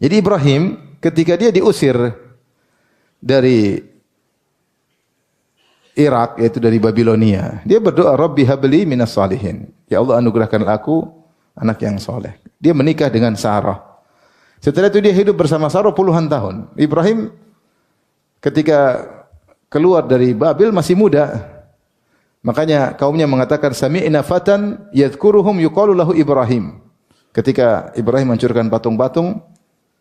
Jadi Ibrahim ketika dia diusir dari Irak, yaitu dari Babilonia, dia berdoa, Rabbi habli minas salihin. Ya Allah, anugerahkanlah aku anak yang soleh. Dia menikah dengan Sarah. Setelah itu dia hidup bersama Sarah puluhan tahun. Ibrahim ketika keluar dari Babil masih muda. Makanya kaumnya mengatakan, sami'na fatan yadhkuruhum yuqalu lahu Ibrahim. Ketika Ibrahim hancurkan patung-patung,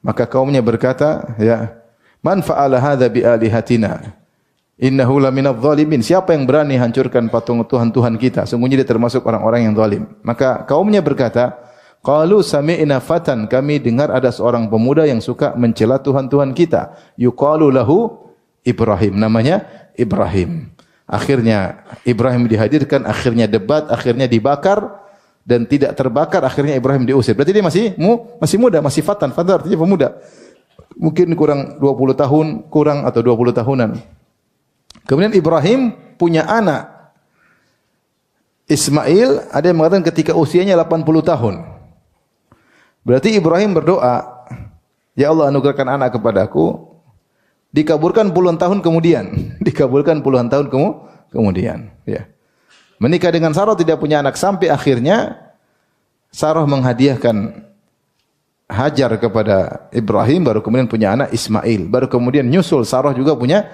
maka kaumnya berkata, ya, man fa'ala hadza bi alihatina? Innahu laminadh dhalimin. Siapa yang berani hancurkan patung tuhan-tuhan kita? Sungguhnya dia termasuk orang-orang yang zalim. Maka kaumnya berkata, qalu sami'na fatan, kami dengar ada seorang pemuda yang suka mencela tuhan-tuhan kita. Yuqalu lahu Ibrahim, namanya Ibrahim. Akhirnya Ibrahim dihadirkan, akhirnya debat, akhirnya dibakar dan tidak terbakar, akhirnya Ibrahim diusir. Berarti dia masih muda, masih fatan artinya pemuda. Mungkin kurang 20 tahun, kurang atau 20 tahunan. Kemudian Ibrahim punya anak Ismail, ada yang mengatakan ketika usianya 80 tahun. Berarti Ibrahim berdoa, ya Allah anugerahkan anak kepadaku. Dikabulkan puluhan tahun kemudian. Dikabulkan puluhan tahun kemudian. Ya. Menikah dengan Sarah, tidak punya anak. Sampai akhirnya Sarah menghadiahkan Hajar kepada Ibrahim, baru kemudian punya anak Ismail. Baru kemudian nyusul Sarah juga punya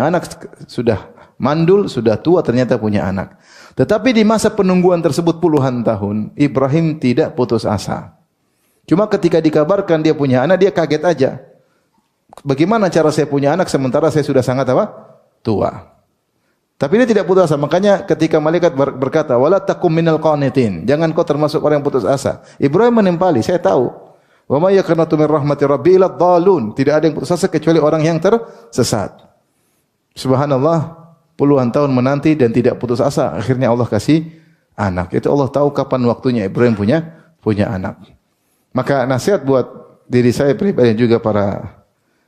anak, sudah mandul, sudah tua, ternyata punya anak. Tetapi di masa penungguan tersebut puluhan tahun, Ibrahim tidak putus asa. Cuma ketika dikabarkan dia punya anak, dia kaget aja. Bagaimana cara saya punya anak sementara saya sudah sangat tua. Tapi dia tidak putus asa. Makanya ketika malaikat berkata, wala takum minal qanitin, jangan kau termasuk orang yang putus asa. Ibrahim menimpali, saya tahu. Wa may yaqnatu min rahmati rabbi illa dhalun. Tidak ada yang putus asa kecuali orang yang tersesat. Subhanallah, puluhan tahun menanti dan tidak putus asa, akhirnya Allah kasih anak. Itu Allah tahu kapan waktunya Ibrahim punya anak. Maka nasihat buat diri saya pribadi dan juga para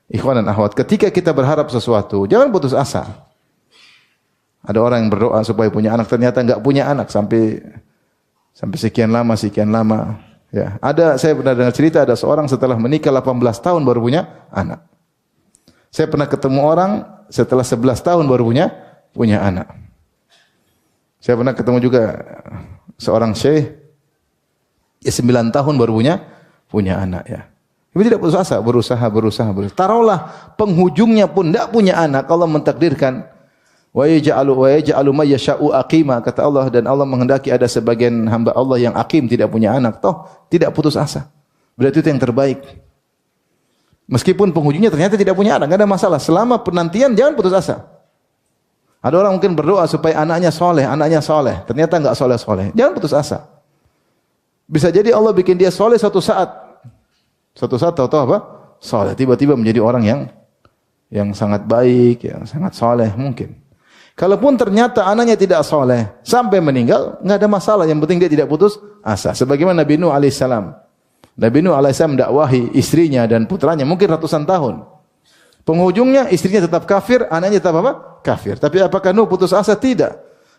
ikhwan dan akhwat, ketika kita berharap sesuatu, jangan putus asa. Ada orang yang berdoa supaya punya anak, ternyata enggak punya anak sampai sekian lama. Ya, saya pernah dengar cerita ada seorang setelah menikah 18 tahun baru punya anak. Saya pernah ketemu orang setelah 11 tahun baru punya anak. Saya pernah ketemu juga seorang syekh 9 tahun baru punya anak ya. Tapi tidak putus asa, berusaha. Taruhlah penghujungnya pun tidak punya anak, Allah mentakdirkan wa yaj'alu may yasha'u aqima, kata Allah, dan Allah menghendaki ada sebagian hamba Allah yang aqim, tidak punya anak, toh tidak putus asa. Berarti itu yang terbaik. Meskipun penghujungnya ternyata tidak punya anak, enggak ada masalah. Selama penantian jangan putus asa. Ada orang mungkin berdoa supaya anaknya soleh, ternyata enggak soleh. Jangan putus asa. Bisa jadi Allah bikin dia soleh suatu saat tahu-tahu apa? Soleh. Tiba-tiba menjadi orang yang sangat baik, yang sangat soleh mungkin. Kalaupun ternyata anaknya tidak soleh sampai meninggal, enggak ada masalah. Yang penting dia tidak putus asa. Sebagaimana Nabi Nuh alaihissalam. Nabi Nuh alaihissalam mendakwahi istrinya dan putranya mungkin ratusan tahun. Penghujungnya istrinya tetap kafir, anaknya tetap apa? Kafir. Tapi apakah Nuh putus asa? Tidak.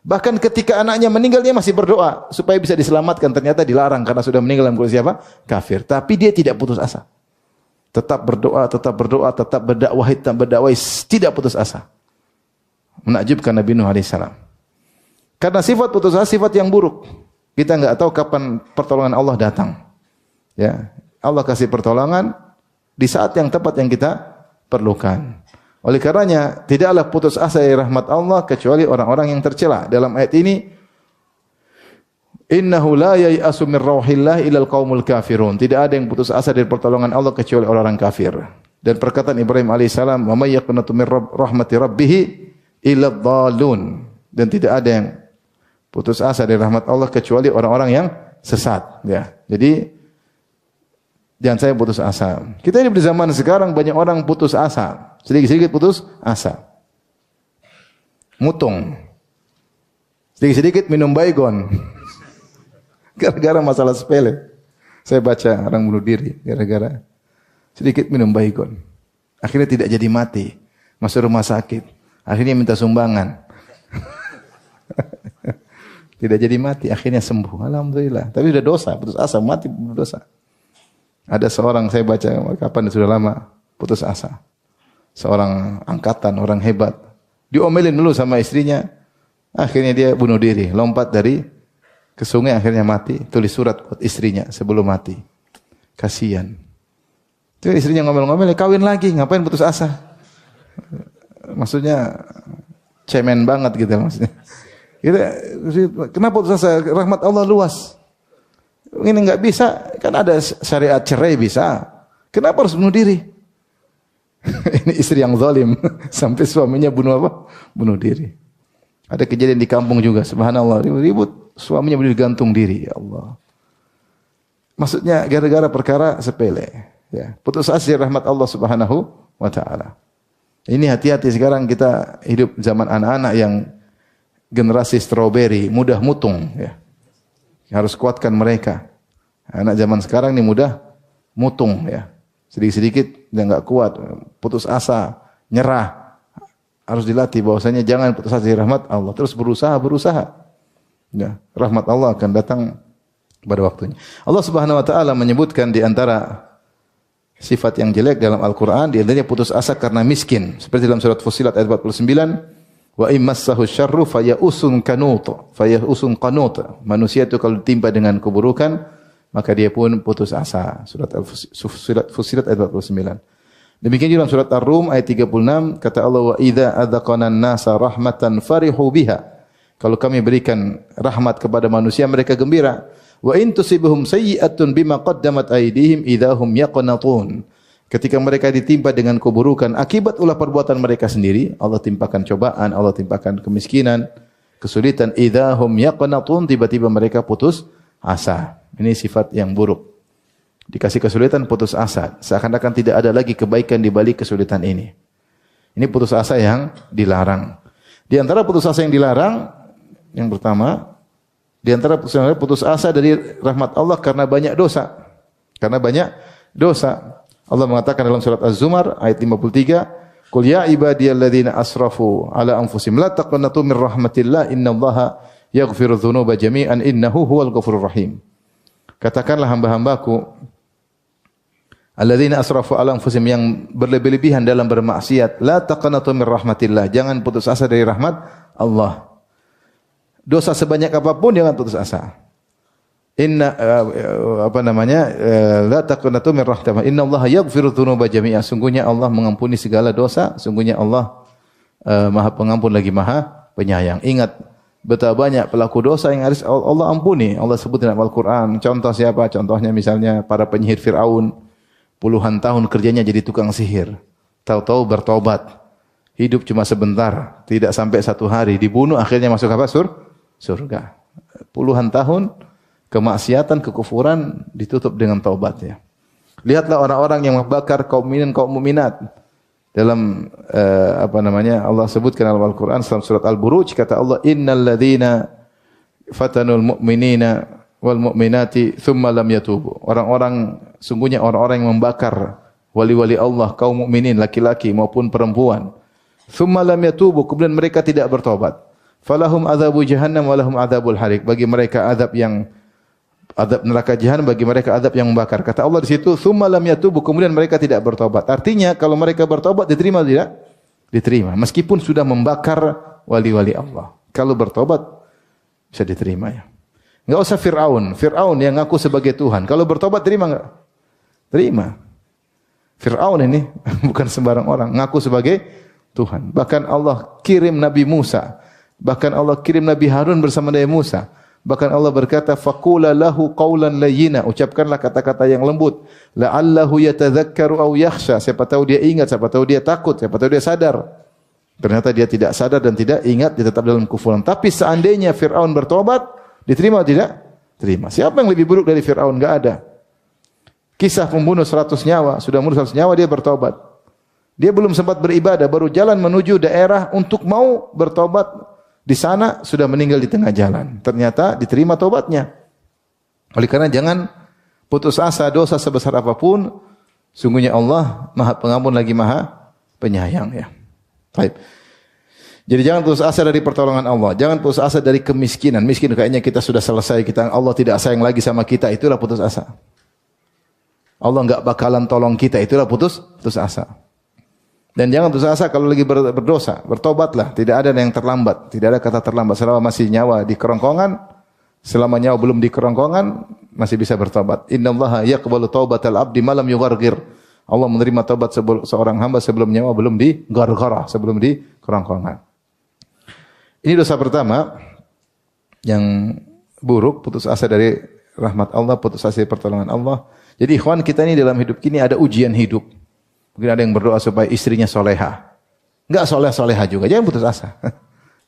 Bahkan ketika anaknya meninggal dia masih berdoa supaya bisa diselamatkan. Ternyata dilarang karena sudah meninggal dalam kondisi apa? Kafir. Tapi dia tidak putus asa. Tetap berdoa, tetap berdakwah, tidak putus asa. Menakjubkan Nabi Nuh alaihissalam. Karena sifat putus asa sifat yang buruk. Kita enggak tahu kapan pertolongan Allah datang. Ya, Allah kasih pertolongan di saat yang tepat yang kita perlukan. Oleh karenanya, tidaklah putus asa dari rahmat Allah kecuali orang-orang yang tercela. Dalam ayat ini, innahu la yai'asu min rauhillah ilal qaumul kafirun. Tidak ada yang putus asa dari pertolongan Allah kecuali orang-orang kafir. Dan perkataan Ibrahim alaihissalam, wa may yaqnatu min rahmati rabbih illa dhalun. Dan tidak ada yang putus asa dari rahmat Allah kecuali orang-orang yang sesat. Ya. Jadi jangan saya putus asa. Kita hidup di zaman sekarang banyak orang putus asa. Sedikit-sedikit putus asa. Mutung. Sedikit-sedikit minum baygon. Gara-gara masalah sepele. Saya baca orang bunuh diri gara-gara sedikit minum baygon. Akhirnya tidak jadi mati. Masuk rumah sakit. Akhirnya minta sumbangan. Tidak jadi mati, akhirnya sembuh. Alhamdulillah. Tapi sudah dosa, putus asa, mati dosa. Ada seorang saya baca kapan sudah lama putus asa. Seorang angkatan, orang hebat. Diomelin dulu sama istrinya. Akhirnya dia bunuh diri, lompat dari ke sungai akhirnya mati. Tulis surat buat istrinya sebelum mati. Kasihan. Itu istrinya ngomel-ngomel, kawin lagi, ngapain putus asa? Maksudnya cemen banget gitu maksudnya. Kenapa putus asa? Rahmat Allah luas. Ini enggak bisa, kan ada syariat cerai bisa. Kenapa harus bunuh diri? Ini istri yang zalim sampai suaminya bunuh apa? Bunuh diri. Ada kejadian di kampung juga, subhanallah, ribut suaminya gantung diri, ya Allah. Maksudnya gara-gara perkara sepele, ya. Putus asa dari rahmat Allah Subhanahu wa taala. Ini hati-hati sekarang kita hidup zaman anak-anak yang generasi strawberry, mudah mutung, ya. Harus kuatkan mereka. Anak zaman sekarang ini mudah mutung, ya. Sedikit-sedikit dia enggak kuat, putus asa, nyerah. Harus dilatih bahwasanya jangan putus asa dari rahmat Allah, terus berusaha. Ya, rahmat Allah akan datang pada waktunya. Allah Subhanahu wa taala menyebutkan di antara sifat yang jelek dalam Al-Qur'an, di antaranya putus asa karena miskin. Seperti dalam surat Fussilat ayat 49, wa immassahu syarru fayausun qanut. Manusia itu kalau ditimpa dengan keburukan, maka dia pun putus asa. Surat Fussilat ayat 49. Demikian juga dalam surat Ar-Rum ayat 36, kata Allah, wa idza adzaqana an-nasa rahmatan farihu biha. Kalau kami berikan rahmat kepada manusia, mereka gembira. Wa in tusibuhum sayyi'atun bima qaddamat aydihim idzahum yaqnatun. Ketika mereka ditimpa dengan keburukan akibat ulah perbuatan mereka sendiri, Allah timpakan cobaan, Allah timpakan kemiskinan, kesulitan, idzahum yaqnatun, tiba-tiba mereka putus asa. Ini sifat yang buruk. Dikasih kesulitan, putus asa. Seakan-akan tidak ada lagi kebaikan di balik kesulitan ini. Ini putus asa yang dilarang. Di antara putus asa yang dilarang, yang pertama, di antara putus asa dari rahmat Allah karena banyak dosa. Karena banyak dosa. Allah mengatakan dalam surat Az-Zumar ayat 53, "Qul ya ibadiyalladzina asrafu ala anfusihim la taqnatu min rahmatillah innallaha yaghfiru dzunuba jami'an innahu huwal ghafurur rahim." Katakanlah hamba-hambaku alladzina asrafu ala anfusihim, yang berlebih-lebihan dalam bermaksiat, la taqnatu min rahmatillah, jangan putus asa dari rahmat Allah. Dosa sebanyak apapun jangan putus asa. La taqnatu min rahmatillah innallaha yaghfiru dzunuba jami'an, sungguhnya Allah mengampuni segala dosa, sungguhnya Allah Maha Pengampun lagi Maha Penyayang. Ingat betapa banyak pelaku dosa yang harus Allah ampuni. Allah sebut dalam Al-Qur'an. Contoh siapa? Contohnya misalnya para penyihir Firaun. Puluhan tahun kerjanya jadi tukang sihir. Tahu-tahu bertobat. Hidup cuma sebentar, tidak sampai 1 hari dibunuh, akhirnya masuk apa? Surga. Puluhan tahun kemaksiatan, kekufuran ditutup dengan taubatnya. Lihatlah orang-orang yang membakar kaum mukminin, kaum mukminat. Dalam Allah sebutkan dalam Al-Qur'an dalam surat Al-Buruj, kata Allah, innal ladzina fatanul mu'minina wal mu'minati tsumma lam yatubu. Sungguhnya orang-orang yang membakar wali-wali Allah, kaum mukminin laki-laki maupun perempuan. Tsumma lam yatubu, kemudian mereka tidak bertobat. Falahum adzabu jahannam wa lahum adzabul harik. Bagi mereka azab neraka jahanam, bagi mereka azab yang membakar. Kata Allah di situ, tsumma lam yatubu, kemudian mereka tidak bertobat. Artinya kalau mereka bertobat diterima tidak? Diterima. Meskipun sudah membakar wali-wali Allah. Kalau bertobat bisa diterima ya. Enggak usah Fir'aun yang ngaku sebagai Tuhan. Kalau bertobat terima enggak? Terima. Fir'aun ini bukan sembarang orang, ngaku sebagai Tuhan. Bahkan Allah kirim Nabi Musa. Bahkan Allah kirim Nabi Harun bersama Nabi Musa. Bahkan Allah berkata, faqula lahu qawlan layyina, ucapkanlah kata-kata yang lembut. La'allahu yatadzakkaru aw yakhsha, siapa tahu dia ingat, siapa tahu dia takut, siapa tahu dia sadar. Ternyata dia tidak sadar dan tidak ingat, dia tetap dalam kufuran. Tapi seandainya Fir'aun bertobat, diterima atau tidak? Terima. Siapa yang lebih buruk dari Fir'aun? Enggak ada. Kisah pembunuh 100 nyawa, sudah membunuh 100 nyawa, dia bertobat. Dia belum sempat beribadah, baru jalan menuju daerah untuk mau bertobat. Di sana sudah meninggal di tengah jalan. Ternyata diterima tobatnya. Oleh karena jangan putus asa, dosa sebesar apapun, sungguhnya Allah Maha Pengampun lagi Maha Penyayang ya. Baik. Jadi jangan putus asa dari pertolongan Allah. Jangan putus asa dari kemiskinan. Miskin kayaknya kita sudah selesai, Allah tidak sayang lagi sama kita, itulah putus asa. Allah enggak bakalan tolong kita, itulah putus asa. Dan jangan putus asa kalau lagi berdosa, bertobatlah, tidak ada yang terlambat, tidak ada kata terlambat selama masih nyawa di kerongkongan, selama nyawa belum di kerongkongan masih bisa bertobat. Innallaha yaqbalu taubatal abdi ma lam yughargir. Allah menerima taubat seorang hamba sebelum nyawa belum di gargara, sebelum di kerongkongan. Ini dosa pertama yang buruk, putus asa dari rahmat Allah, putus asa dari pertolongan Allah. Jadi ikhwan, kita ini dalam hidup ini ada ujian hidup. Mungkin ada yang berdoa supaya istrinya soleha. Enggak soleh-soleha juga, jangan putus asa.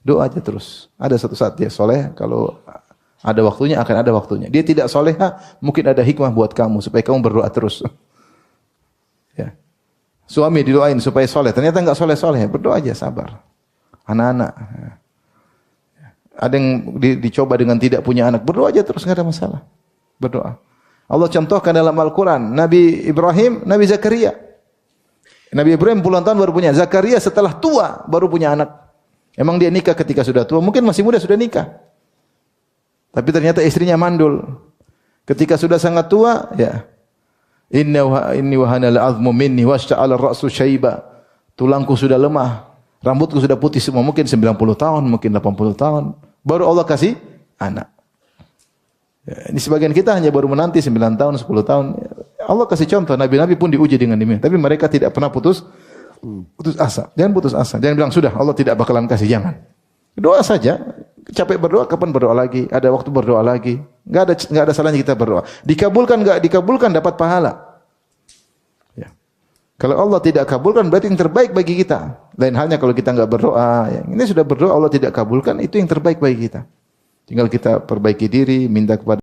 Doa aja terus. Ada satu saat dia soleh, kalau ada waktunya akan ada waktunya. Dia tidak soleha, mungkin ada hikmah buat kamu supaya kamu berdoa terus. Ya. Suami didoain supaya soleh, ternyata enggak soleh-soleh, berdoa aja, sabar. Anak-anak. Ada yang dicoba dengan tidak punya anak, berdoa aja terus, enggak ada masalah. Berdoa. Allah contohkan dalam Al-Quran, Nabi Ibrahim, Nabi Zakaria. Nabi Ibrahim puluhan tahun baru punya, Zakaria setelah tua baru punya anak. Emang dia nikah ketika sudah tua? Mungkin masih muda sudah nikah. Tapi ternyata istrinya mandul. Ketika sudah sangat tua, ya. Inni wahana al-'azmu minni washta'ala ar-ra'su syaiba. Tulangku sudah lemah, rambutku sudah putih semua, mungkin 90 tahun, mungkin 80 tahun. Baru Allah kasih anak. Ya, ini sebagian kita hanya baru menanti 9 tahun, 10 tahun. Allah kasih contoh, nabi-nabi pun diuji dengan demikian. Tapi mereka tidak pernah putus asa. Jangan putus asa. Jangan bilang sudah Allah tidak bakalan kasih, jangan. Doa saja. Capek berdoa, kapan berdoa lagi? Ada waktu berdoa lagi. Enggak ada salahnya kita berdoa. Dikabulkan enggak dikabulkan dapat pahala. Ya. Kalau Allah tidak kabulkan berarti yang terbaik bagi kita. Lain halnya kalau kita enggak berdoa, ya. Ini sudah berdoa Allah tidak kabulkan, itu yang terbaik bagi kita. Tinggal kita perbaiki diri, minta kepada